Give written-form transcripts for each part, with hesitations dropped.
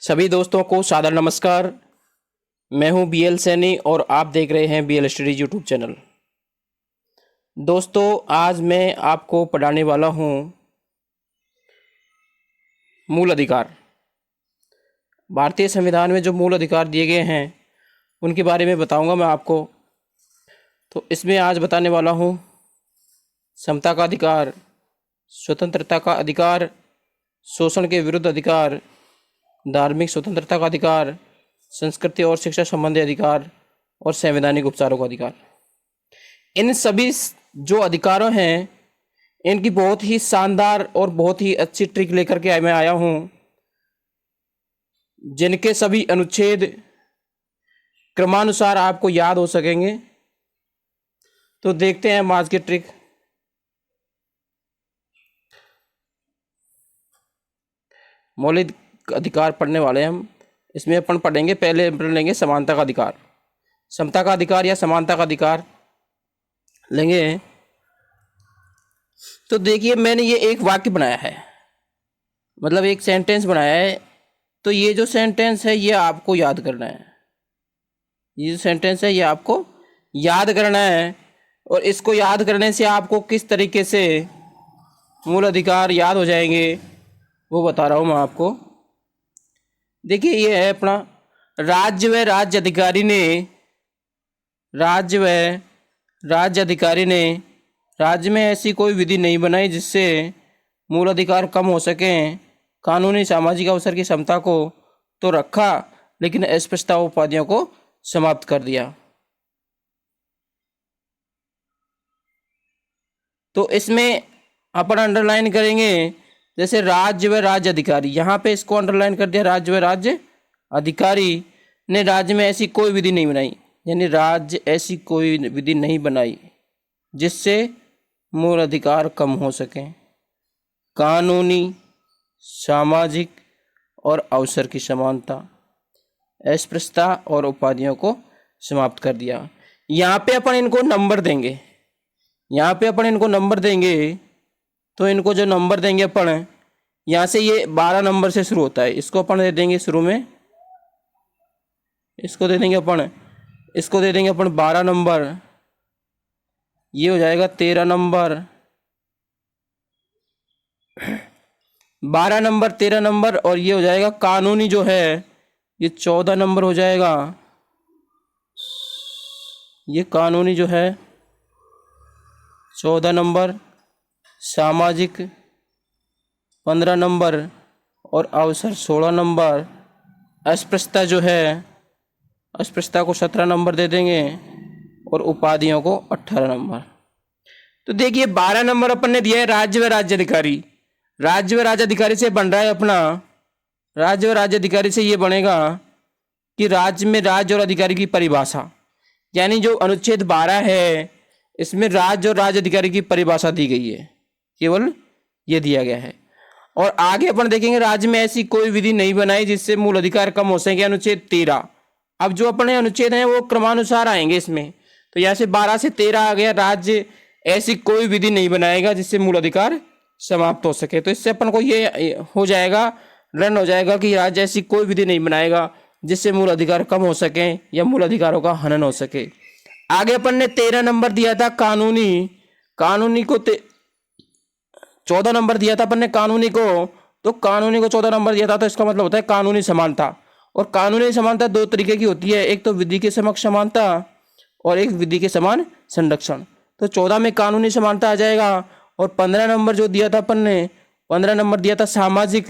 सभी दोस्तों को सादर नमस्कार। मैं हूं बीएल सैनी और आप देख रहे हैं बीएल स्टडीज यूट्यूब चैनल। दोस्तों, आज मैं आपको पढ़ाने वाला हूं मूल अधिकार। भारतीय संविधान में जो मूल अधिकार दिए गए हैं उनके बारे में बताऊंगा मैं आपको। तो इसमें आज बताने वाला हूं समता का अधिकार, स्वतंत्रता का अधिकार, शोषण के विरुद्ध अधिकार, धार्मिक स्वतंत्रता का अधिकार, संस्कृति और शिक्षा संबंधी अधिकार और संवैधानिक उपचारों का अधिकार। इन सभी जो अधिकारों हैं इनकी बहुत ही शानदार और बहुत ही अच्छी ट्रिक लेकर के मैं आया हूं, जिनके सभी अनुच्छेद क्रमानुसार आपको याद हो सकेंगे। तो देखते हैं हम आज की ट्रिक। मौलिक अधिकार पढ़ने वाले हम। इसमें अपन पढ़ेंगे, पहले पढ़ लेंगे समानता का अधिकार, समता का अधिकार या समानता का अधिकार लेंगे। तो देखिए, मैंने ये एक वाक्य बनाया है, मतलब एक सेंटेंस बनाया है। तो ये जो सेंटेंस है ये आपको याद करना है। ये जो सेंटेंस है ये आपको याद करना है, और इसको याद करने से आपको किस तरीके से मूल अधिकार याद हो जाएंगे वो बता रहा हूँ मैं आपको। देखिए, ये है अपना राज्य व राज्य अधिकारी ने राज्य में ऐसी कोई विधि नहीं बनाई जिससे मूल अधिकार कम हो सकें। कानूनी सामाजिक अवसर की समता को तो रखा, लेकिन अस्पृश्यता उपाधियों को समाप्त कर दिया। तो इसमें अपन अंडरलाइन करेंगे, जैसे राज्य व राज्य अधिकारी, यहाँ पे इसको अंडरलाइन कर दिया। राज्य व राज्य अधिकारी ने राज्य में ऐसी कोई विधि नहीं बनाई, यानी राज्य ऐसी कोई विधि नहीं बनाई जिससे मूल अधिकार कम हो सके। कानूनी, सामाजिक और अवसर की समानता, अस्पृश्यता और उपाधियों को समाप्त कर दिया। यहाँ पे अपन इनको नंबर देंगे, तो इनको जो नंबर देंगे अपन, यहाँ से ये 12 नंबर से शुरू होता है, इसको अपन दे देंगे शुरू में, इसको दे देंगे अपन 12 नंबर। ये हो जाएगा 13 नंबर, 12 नंबर 13 नंबर, और ये हो जाएगा कानूनी जो है ये 14 नंबर हो जाएगा। ये कानूनी जो है 14 नंबर, सामाजिक 15 नंबर और अवसर 16 नंबर। अस्पृश्यता जो है, अस्पृश्यता को 17 नंबर दे देंगे और उपाधियों को 18 नंबर। तो देखिए, 12 नंबर अपन ने दिया है राज्य व राज्य अधिकारी। राज्य व राज्य अधिकारी से बन रहा है अपना, राज्य व राज्य अधिकारी से ये बनेगा कि राज्य में राज्य और अधिकारी की परिभाषा, यानी जो अनुच्छेद 12 है इसमें राज्य और राज्य अधिकारी की परिभाषा दी गई है, केवल ये दिया गया है। और आगे अपन देखेंगे, राज्य में ऐसी कोई विधि नहीं बनाई जिससे मूल अधिकार कम हो सके, अनुच्छेद 13। अब जो अपने अनुच्छेद हैं वो क्रमानुसार आएंगे इसमें। तो यहाँ से 12 से 13 आ गया, राज्य ऐसी कोई विधि नहीं बनाएगा जिससे मूल अधिकार समाप्त हो सके। तो इससे अपन को ये हो जाएगा, रन हो जाएगा कि राज्य ऐसी कोई विधि नहीं बनाएगा जिससे मूल अधिकार कम हो सके या मूल अधिकारों का हनन हो सके। आगे अपन ने 13 नंबर दिया था कानूनी को 14 नंबर दिया था अपन ने कानूनी को, तो कानूनी को 14 नंबर दिया था। तो इसका मतलब होता है कानूनी समानता। और कानूनी समानता दो तरीके की होती है, एक तो विधि के समक्ष समानता और एक विधि के समान संरक्षण। तो 14 में कानूनी समानता आ जाएगा। और 15 नंबर जो दिया था अपन ने, 15 नंबर दिया था सामाजिक,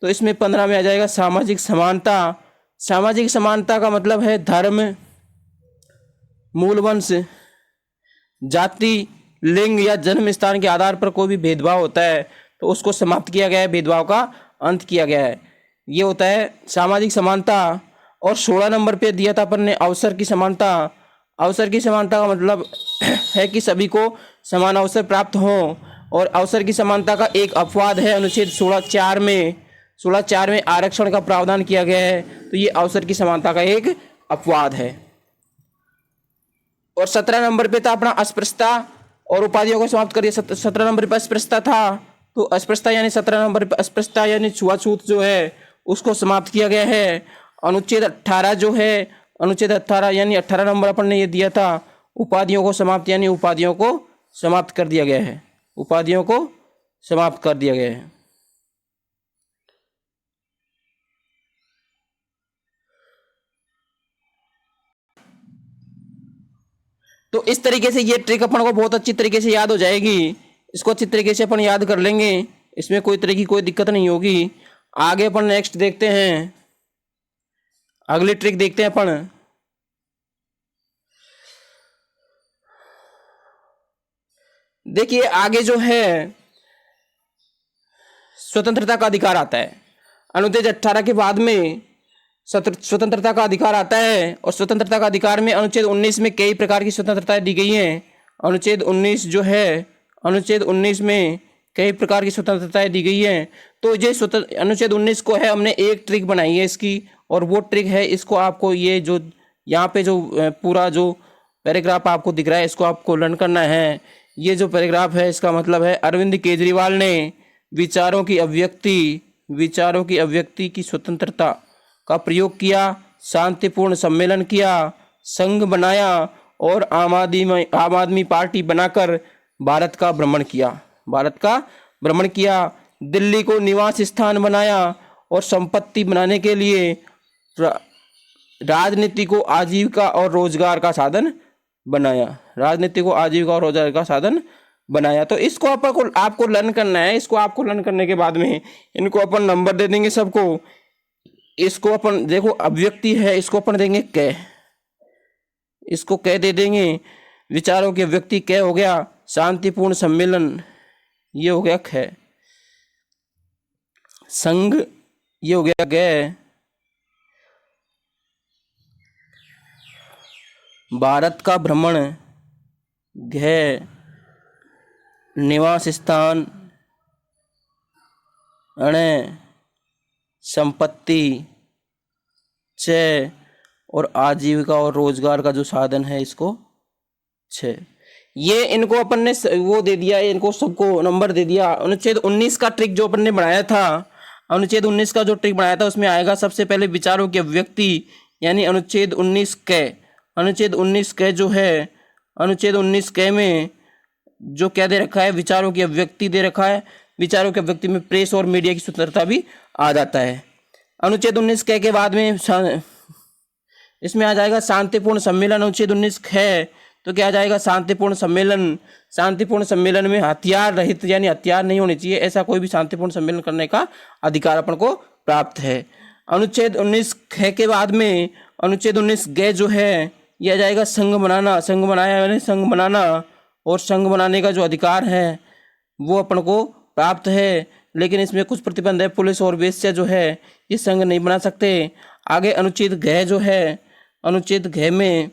तो इसमें 15 में आ जाएगा सामाजिक समानता। सामाजिक समानता का मतलब है धर्म, मूल वंश, जाति, लिंग या जन्म स्थान के आधार पर कोई भी भेदभाव होता है तो उसको समाप्त किया गया है, भेदभाव का अंत किया गया है। ये होता है सामाजिक समानता। और 16 नंबर पे दिया था अपन ने अवसर की समानता। अवसर की समानता का मतलब है कि सभी को समान अवसर प्राप्त हो। और अवसर की समानता का एक अपवाद है, अनुच्छेद 16(4) में आरक्षण का प्रावधान किया गया है। तो ये अवसर की समानता का एक अपवाद है। और 17 नंबर पे था अपना अस्पृश्यता और उपाधियों को समाप्त करिए। 17 नंबर पर अस्पृश्यता था, तो अस्पृश्यता यानी 17 नंबर पर अस्पृश्यता यानी छुआछूत जो है उसको समाप्त किया गया है। अनुच्छेद 18 जो है, अनुच्छेद 18 यानी 18 नंबर अपन ने ये दिया था, उपाधियों को समाप्त, यानी उपाधियों को समाप्त कर दिया गया है, उपाधियों को समाप्त कर दिया गया है। तो इस तरीके से ये ट्रिक अपन को बहुत अच्छी तरीके से याद हो जाएगी, इसको अच्छी तरीके से अपन याद कर लेंगे, इसमें कोई तरह की कोई दिक्कत नहीं होगी। आगे अपन नेक्स्ट देखते हैं, अगली ट्रिक देखते हैं अपन। देखिए आगे जो है स्वतंत्रता का अधिकार आता है। अनुच्छेद 18 के बाद में स्वतंत्रता का अधिकार आता है, और स्वतंत्रता का अधिकार में अनुच्छेद 19 में कई प्रकार की स्वतंत्रताएं दी गई हैं। अनुच्छेद 19 जो है, अनुच्छेद 19 में कई प्रकार की स्वतंत्रताएं दी गई हैं। तो ये अनुच्छेद 19 को है, हमने एक ट्रिक बनाई है इसकी, और वो ट्रिक है, इसको आपको ये जो यहाँ पे जो पूरा जो पैराग्राफ आपको दिख रहा है, इसको आपको लर्न करना है। ये जो पैराग्राफ है इसका मतलब है, अरविंद केजरीवाल ने विचारों की अभिव्यक्ति की स्वतंत्रता का प्रयोग किया, शांतिपूर्ण सम्मेलन किया, संघ बनाया और आम आदमी पार्टी बनाकर भारत का भ्रमण किया, दिल्ली को निवास स्थान बनाया और संपत्ति बनाने के लिए राजनीति को आजीविका और रोजगार का साधन बनाया। तो इसको आपको लर्न करना है। इसको आपको लर्न करने के बाद में इनको अपन नंबर दे देंगे सबको। इसको अपन देखो, अभिव्यक्ति है, इसको अपन देंगे क, इसको क दे देंगे। विचारों की अभिव्यक्ति क हो गया, शांतिपूर्ण सम्मेलन ये हो गया ख, संघ ये हो गया ग, भारत का भ्रमण घ, निवास स्थान अण, संपत्ति छ, और आजीविका और रोजगार का जो साधन है इसको छ। ये इनको अपन ने वो दे दिया, इनको सबको नंबर दे दिया। अनुच्छेद 19 का ट्रिक जो अपन ने बनाया था, अनुच्छेद 19 का जो ट्रिक बनाया था उसमें आएगा सबसे पहले विचारों की अभिव्यक्ति, यानी अनुच्छेद 19 क। अनुच्छेद 19 क जो है, अनुच्छेद 19 क में जो क्या दे रखा है, विचारों की अभिव्यक्ति दे रखा है। विचारों की अभिव्यक्ति में प्रेस और मीडिया की स्वतंत्रता भी आ जाता है। अनुच्छेद 19 क के बाद में इसमें आ जाएगा शांतिपूर्ण सम्मेलन। अनुच्छेद 19 ख तो क्या आ जाएगा, शांतिपूर्ण सम्मेलन। शांतिपूर्ण सम्मेलन में हथियार रहित, यानी हथियार नहीं होने चाहिए, ऐसा कोई भी शांतिपूर्ण सम्मेलन करने का अधिकार अपन को प्राप्त है। अनुच्छेद 19 ख के बाद में अनुच्छेद 19 ग जो है, यह आ जाएगा संघ बनाना। संघ बनाया यानी संघ बनाना, और संघ बनाने का जो अधिकार है वो अपन को प्राप्त है, लेकिन इसमें कुछ प्रतिबंध है। पुलिस और वेश्या जो है ये संघ नहीं बना सकते। आगे अनुच्छेद घ जो है, अनुच्छेद घ में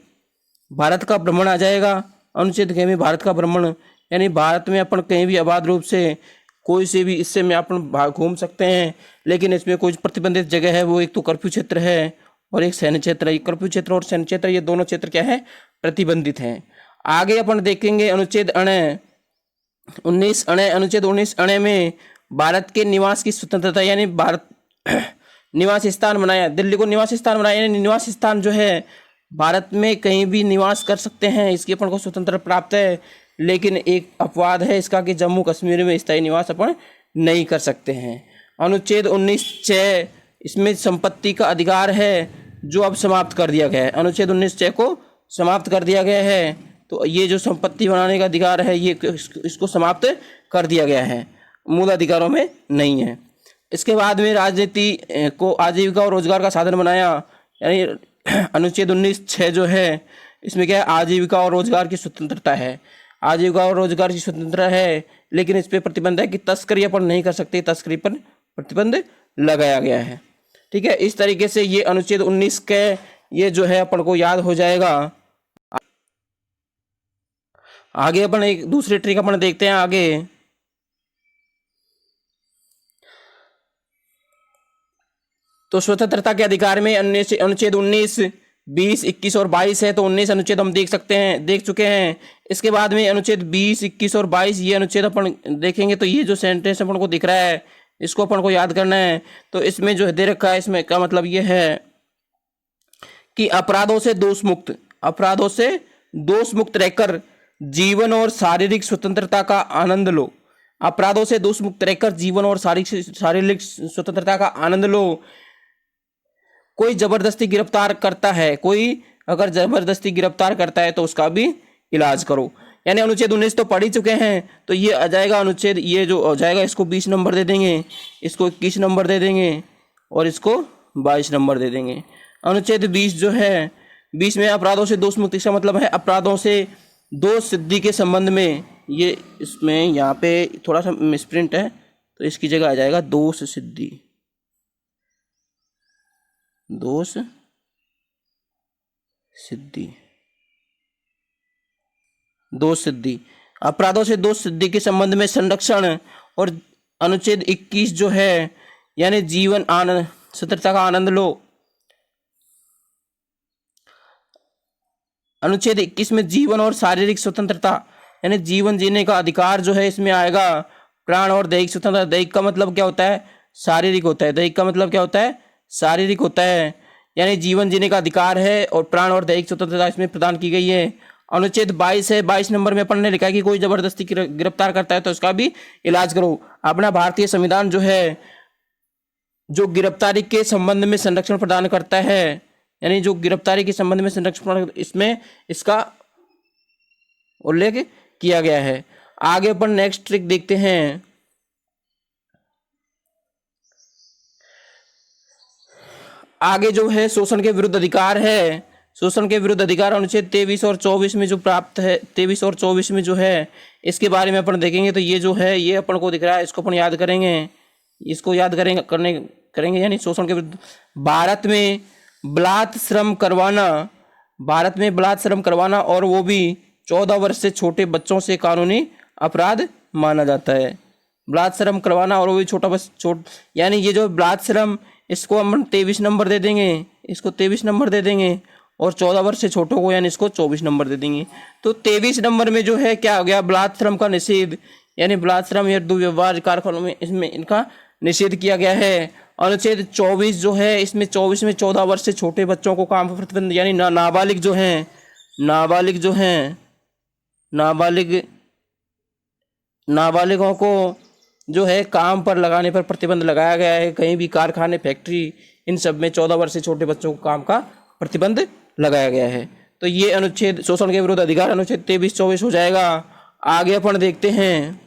भारत का भ्रमण आ जाएगा। अनुच्छेद घ में भारत का भ्रमण यानी भारत में अपन कहीं भी अबाध रूप से कोई से भी हिस्से में अपन घूम सकते हैं, लेकिन इसमें कुछ प्रतिबंधित जगह है। वो एक तो कर्फ्यू क्षेत्र है और एक सैन्य क्षेत्र है। कर्फ्यू क्षेत्र और सैन्य क्षेत्र ये दोनों क्षेत्र क्या है, प्रतिबंधित हैं। आगे अपन देखेंगे अनुच्छेद 19 अण। अनुच्छेद 19 अण में भारत के निवास की स्वतंत्रता, यानी भारत निवास स्थान बनाया, दिल्ली को निवास स्थान बनाया, यानी निवास स्थान जो है भारत में कहीं भी निवास कर सकते हैं, इसकी अपन को स्वतंत्रता प्राप्त है। लेकिन एक अपवाद है इसका कि जम्मू कश्मीर में स्थायी निवास अपन नहीं कर सकते हैं। अनुच्छेद 19 6 इसमें संपत्ति का अधिकार है जो अब समाप्त कर दिया गया है। अनुच्छेद 19 6 को समाप्त कर दिया गया है, तो ये जो संपत्ति बनाने का अधिकार है ये इसको समाप्त कर दिया गया है, मूल अधिकारों में नहीं है। इसके बाद में राजनीति को आजीविका और रोजगार का साधन बनाया, यानी अनुच्छेद 19 6 जो है इसमें क्या है, आजीविका और रोजगार की स्वतंत्रता है। आजीविका और रोजगार की स्वतंत्रता है, लेकिन इस पर प्रतिबंध है कि तस्करी अपन नहीं कर सकते, तस्करी पर प्रतिबंध लगाया गया है। ठीक है, इस तरीके से ये अनुच्छेद 19 के ये जो है अपन को याद हो जाएगा। आगे अपन एक दूसरी ट्रिक अपन देखते हैं आगे। तो स्वतंत्रता के अधिकार में अनुच्छेद 19 20 21 और 22 है, तो 19 अनुच्छेद हम देख चुके हैं। इसके बाद में अनुच्छेद 20 21 और 22 ये अनुच्छेद अपन देखेंगे, तो ये जो सेंटेंस अपन को दिख रहा है इसको अपन को याद करना है। तो इसमें जो दे रखा है, इसमें का मतलब ये है कि अपराधों से दोष मुक्त रहकर जीवन और शारीरिक स्वतंत्रता का आनंद लो। अपराधों से दोष मुक्त रहकर जीवन और शारीरिक स्वतंत्रता का आनंद लो। कोई जबरदस्ती गिरफ्तार करता है, कोई अगर जबरदस्ती गिरफ्तार करता है तो उसका भी इलाज करो। यानी अनुच्छेद 19 तो पढ़ ही चुके हैं, तो ये आ जाएगा अनुच्छेद, ये जो हो जाएगा इसको 20 नंबर दे देंगे, इसको 21 नंबर दे देंगे और इसको 22 नंबर दे देंगे। अनुच्छेद 20 जो है, 20 में अपराधों से दोष मुक्ति का मतलब है अपराधों से दोष सिद्धि के संबंध में, ये इसमें यहाँ पे थोड़ा सा मिसप्रिंट है, तो इसकी जगह आ जाएगा दोष सिद्धि, दोष सिद्धि, दोष सिद्धि, अपराधों से दोष सिद्धि के संबंध में संरक्षण। और अनुच्छेद 21 जो है, यानी जीवन आनंद स्वतंत्रता का आनंद लो। अनुच्छेद 21 में जीवन और शारीरिक स्वतंत्रता, यानी जीवन जीने का अधिकार जो है इसमें आएगा। प्राण और दैहिक स्वतंत्रता, दैहिक का मतलब क्या होता है, शारीरिक होता है, दैहिक का मतलब क्या होता है, शारीरिक होता है। यानी जीवन जीने का अधिकार है और प्राण और दैहिक स्वतंत्रता इसमें प्रदान की गई है। अनुच्छेद 22 है, 22 नंबर में अपन ने लिखा है कि कोई जबरदस्ती गिरफ्तार करता है तो उसका भी इलाज करो। अपना भारतीय संविधान जो है, जो गिरफ्तारी के संबंध में संरक्षण प्रदान करता है, यानी जो गिरफ्तारी के संबंध में संरक्षण, इसमें इसका उल्लेख किया गया है। आगे अपन नेक्स्ट ट्रिक देखते हैं। आगे जो है शोषण के विरुद्ध अधिकार है, शोषण के विरुद्ध अधिकार अनुच्छेद 23 और 24 में जो प्राप्त है, 23 और 24 में जो है इसके बारे में अपन देखेंगे। तो ये जो है ये अपन को दिख रहा है, इसको अपन याद करेंगे, इसको याद करेंगे यानी शोषण के विरुद्ध। भारत में बलात् श्रम करवाना, भारत में बलात् श्रम करवाना और वो भी 14 वर्ष से छोटे बच्चों से कानूनी अपराध माना जाता है। बलात् श्रम करवाना और वो भी यानी ये जो बलात् श्रम, इसको हम 23 नंबर दे देंगे, इसको 23 नंबर दे देंगे और 14 वर्ष से छोटों को यानी इसको 24 नंबर दे देंगे। तो 23 नंबर में जो है क्या हो गया, बलात् श्रम का निषेध, यानी बलात् श्रम या दुर्व्यवहार कारखानों में इसमें इनका निषेध किया गया है। अनुच्छेद 24 जो है, इसमें 24 में 14 वर्ष से छोटे बच्चों को काम पर प्रतिबंध, यानी नाबालिग जो हैं, नाबालिगों को जो है काम पर लगाने पर प्रतिबंध लगाया गया है। कहीं भी कारखाने, फैक्ट्री, इन सब में 14 वर्ष से छोटे बच्चों को काम का प्रतिबंध लगाया गया है। तो ये अनुच्छेद शोषण के विरुद्ध अधिकार अनुच्छेद 23-24 हो जाएगा। आगे अपन देखते हैं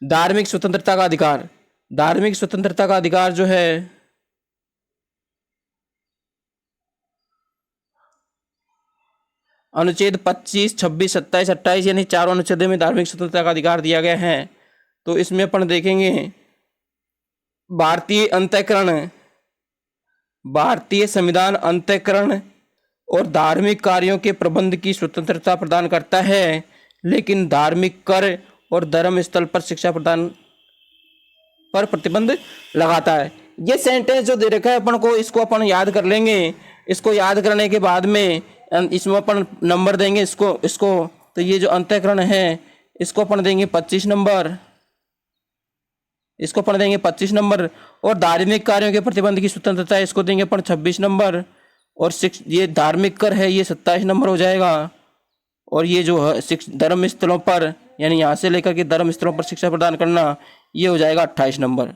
धार्मिक स्वतंत्रता का अधिकार। धार्मिक स्वतंत्रता का अधिकार जो है अनुच्छेद 25, 26, 27, 28 यानी चारों अनुच्छेदों में धार्मिक स्वतंत्रता का अधिकार दिया गया है। तो इसमें अपन देखेंगे भारतीय अंतःकरण, भारतीय संविधान अंतःकरण और धार्मिक कार्यों के प्रबंध की स्वतंत्रता प्रदान करता है, लेकिन धार्मिक कर और धर्म स्थल पर शिक्षा प्रदान पर प्रतिबंध लगाता है। ये सेंटेंस जो दे रखा है अपन को, इसको अपन याद कर लेंगे। इसको याद करने के बाद में इसमें अपन नंबर देंगे इसको। तो ये जो अंतःकरण है इसको अपन देंगे 25 नंबर, इसको अपन देंगे 25 नंबर। और धार्मिक कार्यों के प्रतिबंध की स्वतंत्रता इसको देंगे अपन 26 नंबर। और ये धार्मिक कर है ये 27 नंबर हो जाएगा। और ये जो है धर्म स्थलों पर, यानी यहाँ से लेकर के धर्म स्थलों पर शिक्षा प्रदान करना, ये हो जाएगा 28 नंबर।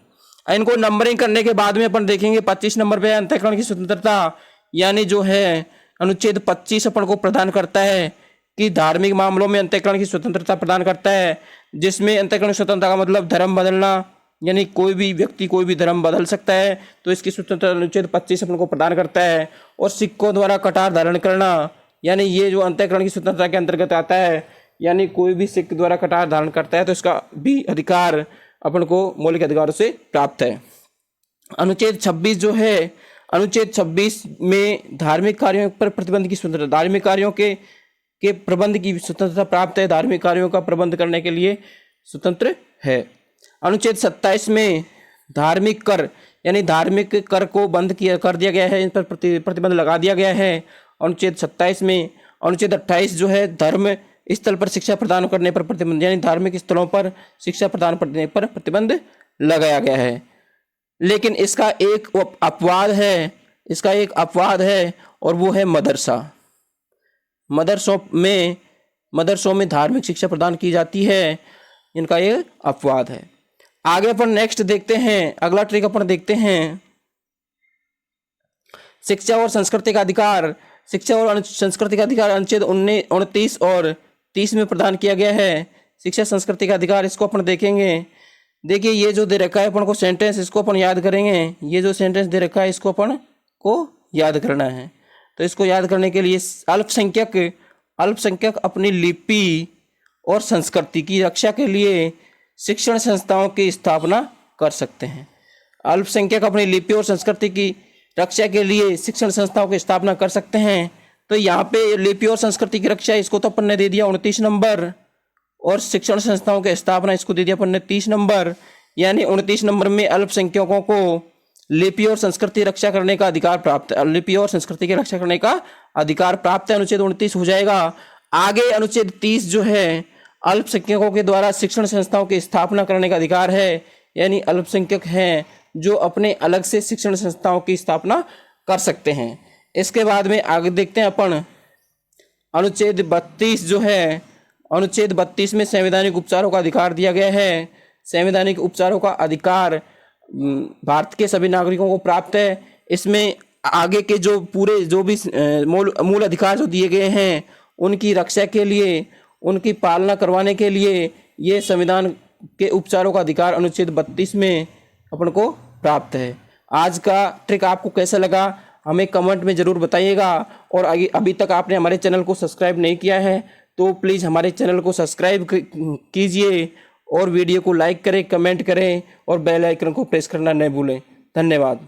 इनको नंबरिंग करने के बाद में अपन देखेंगे 25 नंबर पे अंतःकरण की स्वतंत्रता, यानी जो है अनुच्छेद 25 अपन को प्रदान करता है कि धार्मिक मामलों में अंतःकरण की स्वतंत्रता प्रदान करता है, जिसमें अंतःकरण स्वतंत्रता का मतलब धर्म बदलना, यानी कोई भी व्यक्ति कोई भी धर्म बदल सकता है, तो इसकी स्वतंत्रता अनुच्छेद 25 अपन को प्रदान करता है। और सिखों द्वारा कटार धारण करना, यानी ये जो अंतःकरण की स्वतंत्रता के अंतर्गत आता है, यानी कोई भी सिख द्वारा कटार धारण करता है तो इसका भी अधिकार अपन को मौलिक अधिकारों से प्राप्त है। अनुच्छेद 26 जो है, अनुच्छेद 26 में धार्मिक कार्यों पर प्रतिबंध की स्वतंत्रता, धार्मिक कार्यों के प्रबंध की स्वतंत्रता प्राप्त है, धार्मिक कार्यों का प्रबंध करने के लिए स्वतंत्र है। अनुच्छेद 27 में धार्मिक कर, यानी धार्मिक कर को बंद कर दिया गया है, इन पर प्रतिबंध लगा दिया गया है अनुच्छेद 27 में। अनुच्छेद 28 जो है धर्म स्थल पर शिक्षा प्रदान करने पर प्रतिबंध, यानी धार्मिक स्थलों पर शिक्षा प्रदान करने पर प्रतिबंध लगाया गया है। लेकिन इसका एक अपवाद है, इसका एक अपवाद है और वो है मदरसा। मदरसों में धार्मिक शिक्षा प्रदान की जाती है, इनका ये अपवाद है। आगे अपन नेक्स्ट देखते हैं, अगला ट्रिक अपन देखते हैं शिक्षा और संस्कृति का अधिकार। शिक्षा और संस्कृति का अधिकार अनुच्छेद 29 और 30 में प्रदान किया गया है। शिक्षा संस्कृति का अधिकार, इसको अपन देखेंगे। देखिए ये जो दे रखा है अपन को सेंटेंस, इसको अपन याद करेंगे। ये जो सेंटेंस दे रखा है इसको अपन को याद करना है। तो इसको याद करने के लिए अल्पसंख्यक अपनी लिपि और संस्कृति की रक्षा के लिए शिक्षण संस्थाओं की स्थापना कर सकते हैं। अल्पसंख्यक अपनी लिपि और संस्कृति की रक्षा के लिए शिक्षण संस्थाओं की स्थापना कर सकते हैं। तो यहाँ पे लिपि और संस्कृति की रक्षा, इसको तो अपन ने दे दिया 29 नंबर, और शिक्षण संस्थाओं की स्थापना इसको दे दिया अपन ने 30 नंबर। यानी 29 नंबर में अल्पसंख्यकों को लिपि और संस्कृति रक्षा करने का अधिकार प्राप्त है, लिपि और संस्कृति की रक्षा करने का अधिकार प्राप्त है, अनुच्छेद 29 हो जाएगा। आगे अनुच्छेद 30 जो है अल्पसंख्यकों के द्वारा शिक्षण संस्थाओं की स्थापना करने का अधिकार है, यानी अल्पसंख्यक हैं जो अपने अलग से शिक्षण संस्थाओं की स्थापना कर सकते हैं। इसके बाद में आगे देखते हैं अपन अनुच्छेद 32 जो है, अनुच्छेद 32 में संवैधानिक उपचारों का अधिकार दिया गया है। संवैधानिक उपचारों का अधिकार भारत के सभी नागरिकों को प्राप्त है। इसमें आगे के जो पूरे जो भी मूल अधिकार जो दिए गए हैं उनकी रक्षा के लिए, उनकी पालना करवाने के लिए ये संविधान के उपचारों का अधिकार अनुच्छेद 32 में अपन को प्राप्त है। आज का ट्रिक आपको कैसा लगा हमें कमेंट में ज़रूर बताइएगा। और अभी तक आपने हमारे चैनल को सब्सक्राइब नहीं किया है तो प्लीज़ हमारे चैनल को सब्सक्राइब कीजिए और वीडियो को लाइक करें, कमेंट करें और बेल आइकन को प्रेस करना न भूलें। धन्यवाद।